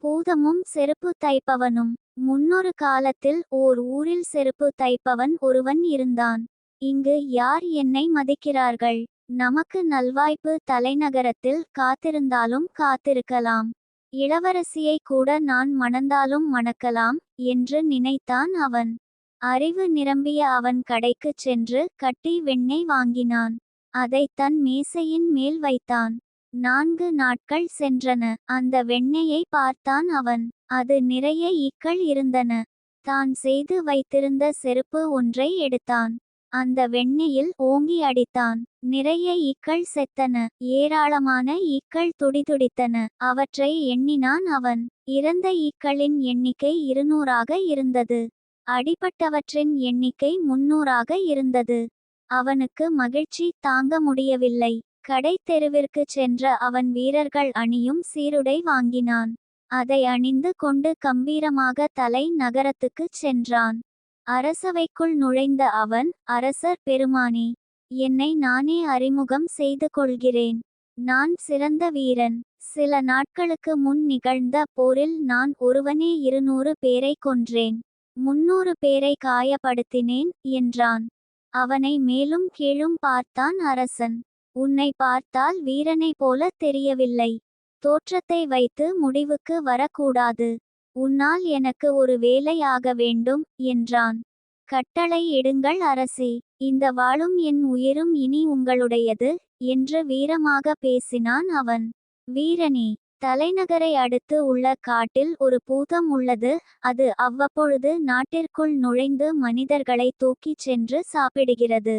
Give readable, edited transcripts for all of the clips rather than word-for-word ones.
பூதமும் செருப்பு தைப்பவனும். முன்னொரு காலத்தில் ஓர் ஊரில் செருப்பு தைப்பவன் ஒருவன் இருந்தான். இங்கு யார் என்னை மதிக்கிறார்கள்? நமக்கு நல்வாய்ப்பு தலைநகரத்தில் காத்திருந்தாலும் காத்திருக்கலாம். இளவரசியை கூட நான் மணந்தாலும் மணக்கலாம் என்று நினைத்தான் அவன். அறிவு நிரம்பிய அவன் கடைக்குச் சென்று கட்டி வெண்ணெய் வாங்கினான். அதை தன் மேசையின் மேல் வைத்தான். 4 நாட்கள் சென்றன. அந்த வெண்ணெயை பார்த்தான் அவன். அது நிறைய ஈக்கள் இருந்தன. தான் செய்து வைத்திருந்த செருப்பு ஒன்றை எடுத்தான். அந்த வெண்ணெயில் ஓங்கி அடித்தான். நிறைய ஈக்கள் செத்தன. ஏராளமான ஈக்கள் துடிதுடித்தன. அவற்றை எண்ணினான் அவன். இறந்த ஈக்களின் எண்ணிக்கை 200ஆக இருந்தது. அடிபட்டவற்றின் எண்ணிக்கை 300ஆக இருந்தது. அவனுக்கு மகிழ்ச்சி தாங்க முடியவில்லை. கடை தெருவிற்கு சென்ற அவன் வீரர்கள் அணியும் சீருடை வாங்கினான். அதை அணிந்து கொண்டு கம்பீரமாக தலை நகரத்துக்குச் சென்றான். அரசவைக்குள் நுழைந்த அவன், அரசர் பெருமானே, என்னை நானே அறிமுகம் செய்து கொள்கிறேன். நான் சிறந்த வீரன். சில நாட்களுக்கு முன் நிகழ்ந்த போரில் நான் ஒருவனே 200 பேரை கொன்றேன். 300 பேரை காயப்படுத்தினேன் என்றான். அவனை மேலும் கீழும் பார்த்தான் அரசன். உன்னை பார்த்தால் வீரனைப் போல தெரியவில்லை. தோற்றத்தை வைத்து முடிவுக்கு வரக்கூடாது. உன்னால் எனக்கு ஒரு வேலை ஆக வேண்டும் என்றான். கட்டளை இடுங்கள் அரசே. இந்த வாளும் என் உயிரும் இனி உங்களுடையது என்று வீரமாக பேசினான் அவன். வீரனே, தலைநகரை அடுத்து உள்ள காட்டில் ஒரு பூதம் உள்ளது. அது அவ்வப்பொழுது நாட்டிற்குள் நுழைந்து மனிதர்களை தூக்கிச் சென்று சாப்பிடுகிறது.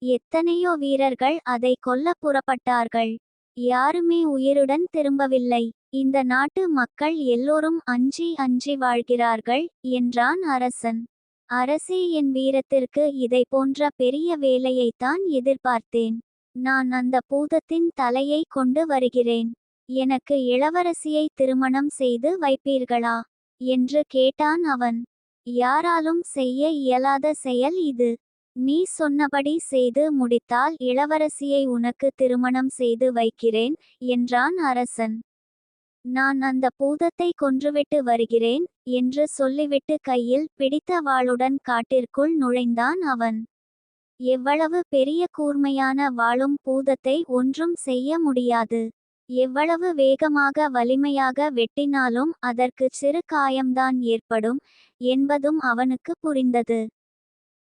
எத்தனையோ வீரர்கள் அதை கொல்ல புறப்பட்டார்கள். யாருமே உயிருடன் திரும்பவில்லை. இந்த நாட்டு மக்கள் எல்லோரும் அஞ்சி அஞ்சி வாழ்கிறார்கள் என்றான் அரசன். அரசே, என் வீரத்திற்கு இதை போன்ற பெரிய வேலையைத்தான் எதிர்பார்த்தேன். நான் அந்த பூதத்தின் தலையை கொண்டு வருகிறேன். எனக்கு இளவரசியை திருமணம் செய்து வைப்பீர்களா என்று கேட்டான் அவன். யாராலும் செய்ய இயலாத செயல் இது. நீ சொன்னபடி செய்து முடித்தால் இளவரசியை உனக்கு திருமணம் செய்து வைக்கிறேன் என்றான் அரசன். நான் அந்த பூதத்தை கொன்றுவிட்டு வருகிறேன் என்று சொல்லிவிட்டு கையில் பிடித்த வாளுடன் காட்டிற்குள் நுழைந்தான் அவன். எவ்வளவு பெரிய கூர்மையான வாளும் பூதத்தை ஒன்றும் செய்ய முடியாது. எவ்வளவு வேகமாக வலிமையாக வெட்டினாலும் அதற்கு சிறு காயம்தான் ஏற்படும் என்பதும் அவனுக்கு புரிந்தது.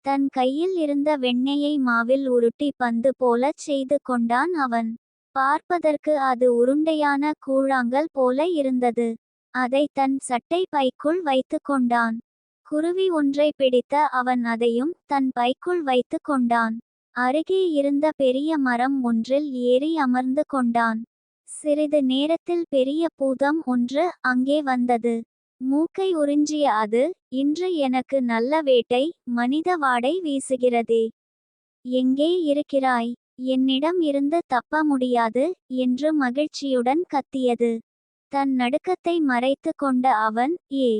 தன் கையில் இருந்த வெண்ணெயை மாவில் உருட்டி பந்து போலச் செய்து கொண்டான் அவன். பார்ப்பதற்கு அது உருண்டையான கூழாங்கல் போல இருந்தது. அதை தன் சட்டை பைக்குள் வைத்து கொண்டான். குருவி ஒன்றை பிடித்த அவன் அதையும் தன் பைக்குள் வைத்து கொண்டான். அருகே இருந்த பெரிய மரம் ஒன்றில் ஏறி அமர்ந்து கொண்டான். சிறிது நேரத்தில் பெரிய பூதம் ஒன்று அங்கே வந்தது. மூக்கை உறிஞ்சிய அது, இன்று எனக்கு நல்ல வேட்டை, மனித வாடை வீசுகிறதே. எங்கே இருக்கிறாய்? என்னிடம் இருந்து தப்ப முடியாது என்று மகிழ்ச்சியுடன் கத்தியது. தன் நடுக்கத்தை மறைத்து கொண்ட அவன், ஏ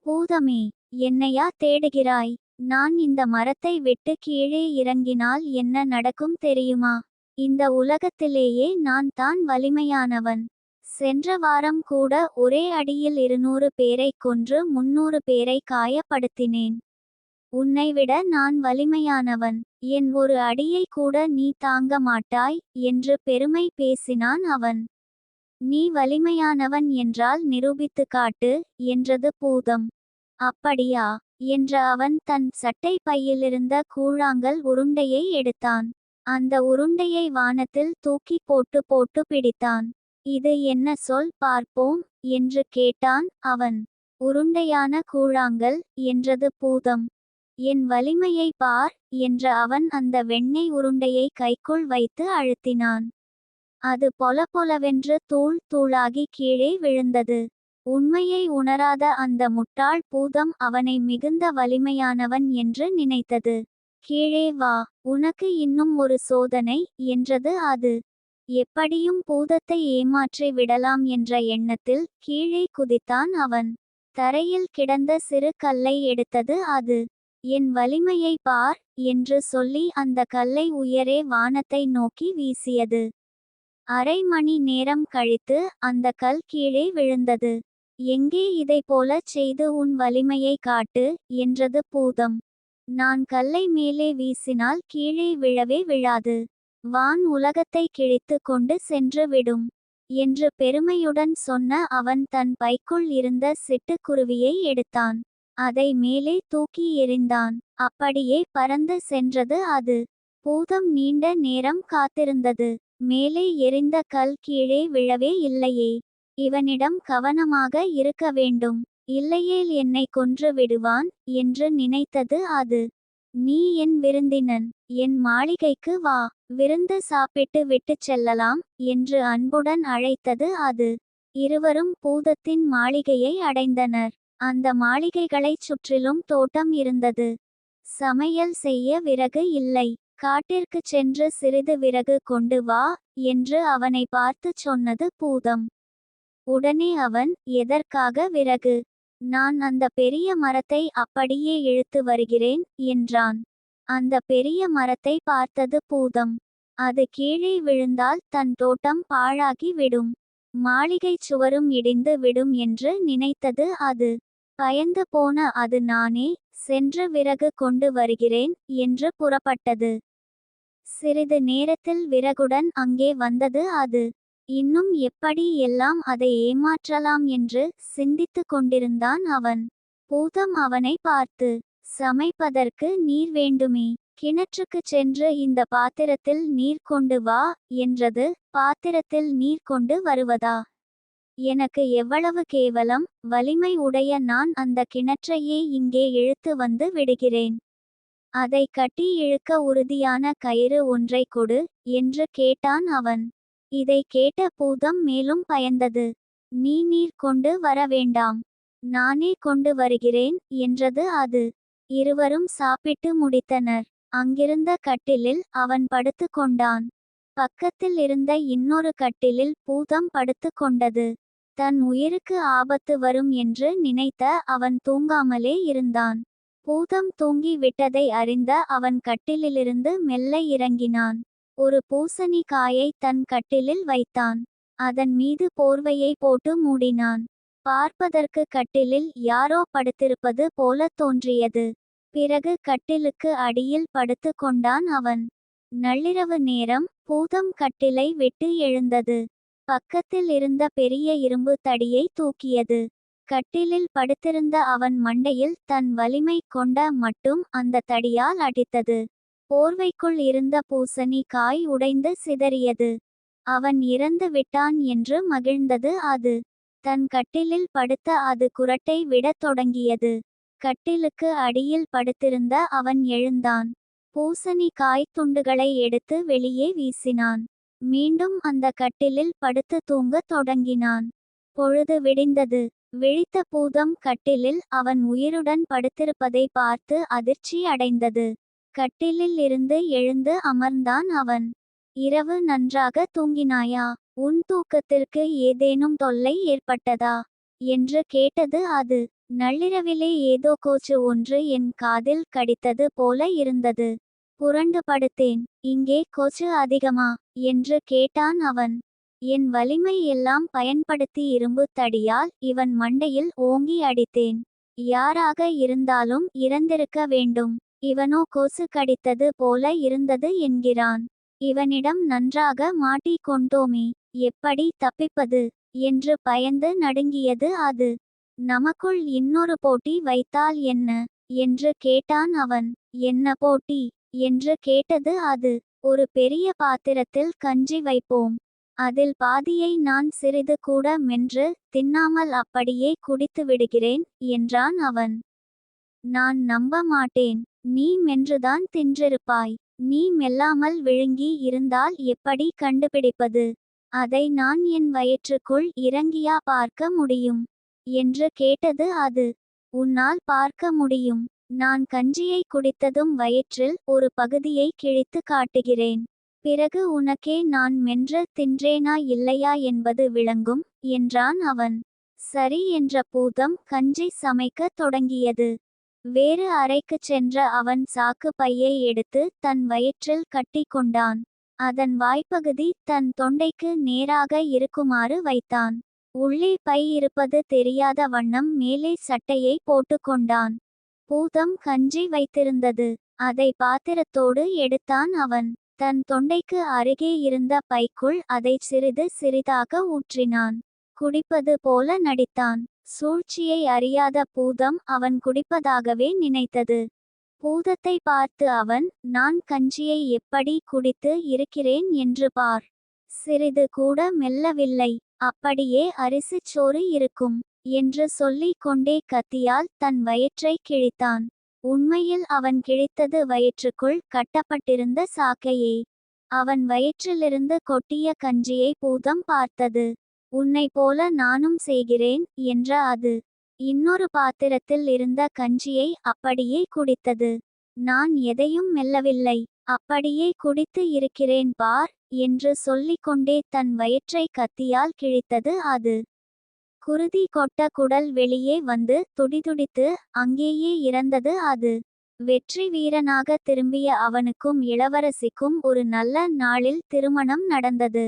பூதமே, என்னையா தேடுகிறாய்? நான் இந்த மரத்தை விட்டு கீழே இறங்கினால் என்ன நடக்கும் தெரியுமா? இந்த உலகத்திலேயே நான் தான் வலிமையானவன். சென்ற வாரம் கூட ஒரே அடியில் 200 பேரை கொன்று 300 பேரை காயப்படுத்தினேன். உன்னைவிட நான் வலிமையானவன். என் ஒரு அடியை கூட நீ தாங்க மாட்டாய் என்று பெருமை பேசினான் அவன். நீ வலிமையானவன் என்றால் நிரூபித்து காட்டு என்றது பூதம். அப்படியா என்ற அவன் தன் சட்டை பையிலிருந்த கூழாங்கல் உருண்டையை எடுத்தான். அந்த உருண்டையை வானத்தில் தூக்கி போட்டு போட்டு பிடித்தான். இது என்ன சொல் பார்ப்போம் என்று கேட்டான் அவன். உருண்டையான கூழாங்கல் என்றது பூதம். என் வலிமையை பார் என்ற அவன் அந்த வெண்ணெய் உருண்டையை கைக்குள் வைத்து அழுத்தினான். அது பொலபொலவென்று தூள் தூளாகி கீழே விழுந்தது. உண்மையை உணராத அந்த முட்டாள் பூதம் அவனை மிகுந்த வலிமையானவன் என்று நினைத்தது. கீழே வா, உனக்கு இன்னும் ஒரு சோதனை என்றது அது. எப்படியும் பூதத்தை ஏமாற்றி விடலாம் என்ற எண்ணத்தில் கீழே குதித்தான் அவன். தரையில் கிடந்த சிறு கல்லை எடுத்தது அது. என் வலிமையை பார் என்று சொல்லி அந்த கல்லை உயரே வானத்தை நோக்கி வீசியது. அரை மணி நேரம் கழித்து அந்த கல் கீழே விழுந்தது. எங்கே இதைப்போலச் செய்து உன் வலிமையை காட்டு என்றது பூதம். நான் கல்லை மேலே வீசினால் கீழே விழவே விழாது. வான் உலகத்தை கிழித்து கொண்டு சென்று விடும் என்று பெருமையுடன் சொன்ன அவன் தன் பைக்குள் இருந்த சிட்டுக்குருவியை எடுத்தான். அதை மேலே தூக்கி எறிந்தான். அப்படியே பறந்து சென்றது அது. பூதம் நீண்ட நேரம் காத்திருந்தது. மேலே எறிந்த கல் கீழே விழவே இல்லையே. இவனிடம் கவனமாக இருக்க வேண்டும், இல்லையேல் என்னை கொன்று விடுவான் என்று நினைத்தது அது. நீ என் விருந்தினன், என் மாளிகைக்கு வா, விருந்து சாப்பிட்டு விட்டுச் செல்லலாம் என்று அன்புடன் அழைத்தது அது. இருவரும் பூதத்தின் மாளிகையை அடைந்தனர். அந்த மாளிகைகளைச் சுற்றிலும் தோட்டம் இருந்தது. சமையல் செய்ய விறகு இல்லை. காட்டிற்குச் சென்று சிறிது விறகு கொண்டு வா என்று அவனை பார்த்துச் சொன்னது பூதம். உடனே அவன், எதற்காக விறகு? நான் அந்த பெரிய மரத்தை அப்படியே இழுத்து வருகிறேன் என்றான். அந்த பெரிய மரத்தை பார்த்தது பூதம். அது கீழே விழுந்தால் தன் தோட்டம் பாழாகி விடும், மாளிகைச் சுவரும் இடிந்து விடும் என்று நினைத்தது அது. பயந்து போன அது, நானே சென்று விறகு கொண்டு வருகிறேன் என்று புறப்பட்டது. சிறிது நேரத்தில் விறகுடன் அங்கே வந்தது அது. இன்னும் எப்படி எல்லாம் அதை ஏமாற்றலாம் என்று சிந்தித்து கொண்டிருந்தான் அவன். பூதம் அவனை பார்த்து, சமைப்பதற்கு நீர் வேண்டுமே, கிணற்றுக்குச் சென்று இந்த பாத்திரத்தில் நீர் கொண்டு வா என்றது. பாத்திரத்தில் நீர் கொண்டு வருவதா? எனக்கு எவ்வளவு கேவலம்! வலிமை உடைய நான் அந்த கிணற்றையே இங்கே இழுத்து வந்து விடுகிறேன். அதை கட்டி இழுக்க உறுதியான கயிறு ஒன்றை கொடு என்று கேட்டான் அவன். இதை கேட்ட பூதம் மேலும் பயந்தது. நீ நீர் கொண்டு வர வேண்டாம், நானே கொண்டு வருகிறேன் என்றது அது. இருவரும் சாப்பிட்டு முடித்தனர். அங்கிருந்த கட்டிலில் அவன் படுத்து கொண்டான். பக்கத்தில் இருந்த இன்னொரு கட்டிலில் பூதம் படுத்து கொண்டது. தன் உயிருக்கு ஆபத்து வரும் என்று நினைத்த அவன் தூங்காமலே இருந்தான். பூதம் தூங்கி விட்டதை அறிந்த அவன் கட்டிலிலிருந்து மெல்ல இறங்கினான். ஒரு பூசணி காயை தன் கட்டிலில் வைத்தான். அதன் மீது போர்வையை போட்டு மூடினான். பார்ப்பதற்கு கட்டிலில் யாரோ படுத்திருப்பது போல தோன்றியது. பிறகு கட்டிலுக்கு அடியில் படுத்து கொண்டான் அவன். நள்ளிரவு நேரம். பூதம் கட்டிலை விட்டு எழுந்தது. பக்கத்தில் இருந்த பெரிய இரும்பு தடியை தூக்கியது. கட்டிலில் படுத்திருந்த அவன் மண்டையில் தன் வலிமை கொண்ட மட்டும் அந்த தடியால் அடித்தது. போர்வைக்குள் இருந்த பூசணி காய் உடைந்து சிதறியது. அவன் இறந்து விட்டான் என்று மகிழ்ந்தது அது. தன் கட்டிலில் படுத்த அது குரட்டை விடத் தொடங்கியது. கட்டிலுக்கு அடியில் படுத்திருந்த அவன் எழுந்தான். பூசணி காய் துண்டுகளை எடுத்து வெளியே வீசினான். மீண்டும் அந்த கட்டிலில் படுத்து தூங்கத் தொடங்கினான். பொழுது விடிந்தது. விழித்த பூதம் கட்டிலில் அவன் உயிருடன் படுத்திருப்பதை பார்த்து அதிர்ச்சி அடைந்தது. கட்டிலில் இருந்து எழுந்து அமர்ந்தான் அவன். இரவு நன்றாக தூங்கினாயா? உன் தூக்கத்திற்கு ஏதேனும் தொல்லை ஏற்பட்டதா என்று கேட்டது அது. நள்ளிரவிலே ஏதோ கோச்சு ஒன்று என் காதில் கடித்தது போல இருந்தது. புரண்டு படுத்தேன். இங்கே கோச்சு அதிகமா என்று கேட்டான் அவன். என் வலிமை எல்லாம் பயன்படுத்தி இரும்பு தடியால் இவன் மண்டையில் ஓங்கி அடித்தேன். யாராக இருந்தாலும் இறந்திருக்க வேண்டும். இவனோ கொசு கடித்தது போல இருந்தது என்கிறான். இவனிடம் நன்றாக மாட்டிக் கொண்டோமே, எப்படி தப்பிப்பது என்று பயந்து நடுங்கியது அது. நமக்குள் இன்னொரு போட்டி வைத்தால் என்ன என்று கேட்டான் அவன். என்ன போட்டி என்று கேட்டது அது. ஒரு பெரிய பாத்திரத்தில் கஞ்சி வைப்போம். அதில் பாதியை நான் சிறிது கூட மென்று தின்னாமல் அப்படியே குடித்து விடுகிறேன் என்றான் அவன். நான் நம்ப மாட்டேன். நீ மென்றுதான் தின்றிருப்பாய். நீ மெல்லாமல் விழுங்கி இருந்தால் எப்படி கண்டுபிடிப்பது? அதை நான் என் வயிற்றுக்குள் இறங்கியா பார்க்க முடியும் என்று கேட்டது அது. உன்னால் பார்க்க முடியும். நான் கஞ்சியை குடித்ததும் வயிற்றில் ஒரு பகுதியை கிழித்து காட்டுகிறேன். பிறகு உனக்கே நான் மென்று தின்றேனா இல்லையா என்பது விளங்கும் என்றான் அவன். சரி என்ற பூதம் கஞ்சி சமைக்கத் தொடங்கியது. வேறு அறைக்குச் சென்ற அவன் சாக்கு பையை எடுத்து தன் வயிற்றில் கட்டி கொண்டான். அதன் வாய்ப்பகுதி தன் தொண்டைக்கு நேராக இருக்குமாறு வைத்தான். உள்ளே பை இருப்பது தெரியாத வண்ணம் மேலே சட்டையை போட்டுக்கொண்டான். பூதம் கஞ்சி வைத்திருந்தது. அதை பாத்திரத்தோடு எடுத்தான் அவன். தன் தொண்டைக்கு அருகே இருந்த பைக்குள் அதை சிறிது சிறிதாக ஊற்றினான். குடிப்பது போல நடித்தான். சூழ்ச்சியை அறியாத பூதம் அவன் குடிப்பதாகவே நினைத்தது. பூதத்தை பார்த்து அவன், நான் கஞ்சியை எப்படி குடித்து இருக்கிறேன் என்று பார். சிறிது கூட மெல்லவில்லை. அப்படியே அரிசிச் சோறு இருக்கும் என்று சொல்லிக் கொண்டே கத்தியால் தன் வயிற்றை கிழித்தான். உண்மையில் அவன் கிழித்தது வயிற்றுக்குள் கட்டப்பட்டிருந்த சாக்கையே. அவன் வயிற்றிலிருந்து கொட்டிய கஞ்சியை பூதம் பார்த்தது. உன்னை போல நானும் செய்கிறேன் என்ற அது. இன்னொரு பாத்திரத்தில் இருந்த கஞ்சியை அப்படியே குடித்தது. நான் எதையும் மெல்லவில்லை, அப்படியே குடித்து இருக்கிறேன் பார் என்று சொல்லிக்கொண்டே தன் வயிற்றை கத்தியால் கிழித்தது அது. குருதி கொட்ட குடல் வெளியே வந்து துடிதுடித்து அங்கேயே இறந்தது அது. வெற்றி வீரனாக திரும்பிய அவனுக்கும் இளவரசிக்கும் ஒரு நல்ல நாளில் திருமணம் நடந்தது.